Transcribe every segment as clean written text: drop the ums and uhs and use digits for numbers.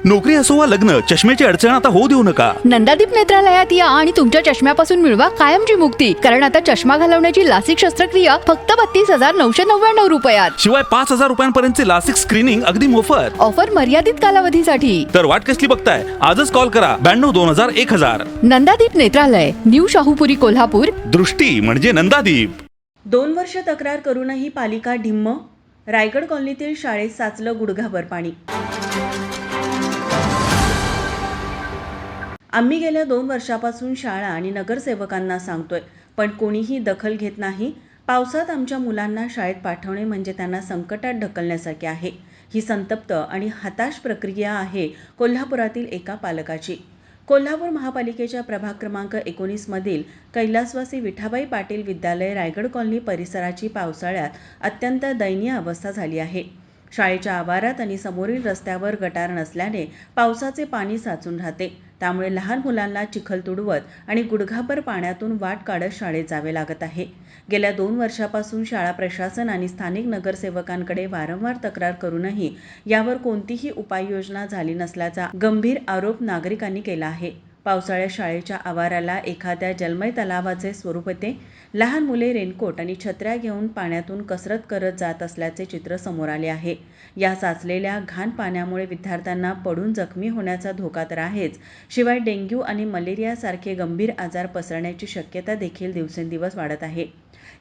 नोकरी असो वा लग्न, चष्म्याची अडचण आता होऊ देऊ नका. नंदादीप नेत्रालयात या आणि तुमच्या चष्म्यापासून मिळवा कायमची मुक्ती. कारण आता चष्मा घालवण्याची लासिक शस्त्रक्रिया फक्त 32,999 रुपयात. शिवाय 5,000 रुपयांपर्यंतचे लासिक स्क्रीनिंग अगदी मोफत. ऑफर मर्यादित कालावधीसाठी. तर वाट कसली बघताय? आजच कॉल करा 92-2000-1000. नंदादीप नेत्रालय, न्यू शाहूपुरी, कोल्हापूर. दृष्टी म्हणजे नंदादीप. 2 वर्ष तक्रार करूनही पालिका ढिम्म. रायगड कॉलनीतील शाळेत साचलं गुडघाभर पाणी. आम्ही गेल्या 2 वर्षापासून शाळा आणि नगरसेवकांना सांगतोय, पण कोणीही दखल घेत नाही. पावसात आमच्या मुलांना शाळेत पाठवणे म्हणजे त्यांना संकटात ढकलण्यासारखे आहे. ही संतप्त आणि हताश प्रक्रिया आहे कोल्हापुरातील एका पालकाची. कोल्हापूर महापालिकेच्या प्रभाग क्रमांक 19 मधील कैलासवासी विठाबाई पाटील विद्यालय रायगड कॉलनी परिसराची पावसाळ्यात अत्यंत दयनीय अवस्था झाली आहे. शाळेच्या आवारात आणि समोरील रस्त्यावर गटार नसल्याने पावसाचे पाणी साचून राहते. त्यामुळे लहान मुलांना चिखल तुडवत आणि गुडघाभर पाण्यातून वाट काढत शाळेत जावे लागत आहे. गेल्या 2 वर्षापासून शाळा प्रशासन आणि स्थानिक नगरसेवकांकडे वारंवार तक्रार करूनही यावर कोणतीही उपाययोजना झाली नसल्याचा गंभीर आरोप नागरिकांनी केला आहे. पावसाळ्यात शाळेच्या आवाराला एखाद्या जलमय तलावाचे स्वरूप येते. लहान मुले रेनकोट आणि छत्र्या घेऊन पाण्यातून कसरत करत जात असल्याचे चित्र समोर आले आहे. या साचलेल्या घाण पाण्यामुळे विद्यार्थ्यांना पडून जखमी होण्याचा धोका तर आहेच, शिवाय डेंग्यू आणि मलेरियासारखे गंभीर आजार पसरण्याची शक्यता देखील दिवसेंदिवस वाढत आहे.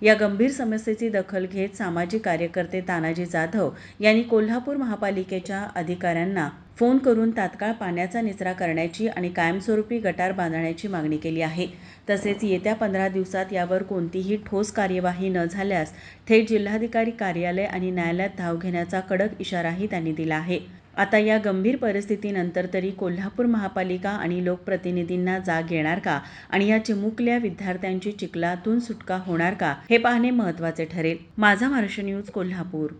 या गंभीर समस्येची दखल घेत सामाजिक कार्यकर्ते तानाजी जाधव यांनी कोल्हापूर महापालिकेच्या अधिकाऱ्यांना फोन करून तात्काळ पाण्याचा निचरा करण्याची आणि कायमस्वरूपी गटार बांधण्याची मागणी केली आहे. तसेच येत्या 15 दिवसात यावर कोणतीही ठोस कार्यवाही न झाल्यास थेट जिल्हाधिकारी कार्यालय आणि न्यायालयात धाव घेण्याचा कडक इशाराही त्यांनी दिला आहे. आता या गंभीर परिस्थितीनंतर तरी कोल्हापूर महापालिका आणि लोकप्रतिनिधींना जाग येणार का आणि या चिमुकल्या विद्यार्थ्यांची चिखलातून सुटका होणार का, हे पाहणे महत्त्वाचे ठरेल. माझा महाराष्ट्र न्यूज, कोल्हापूर.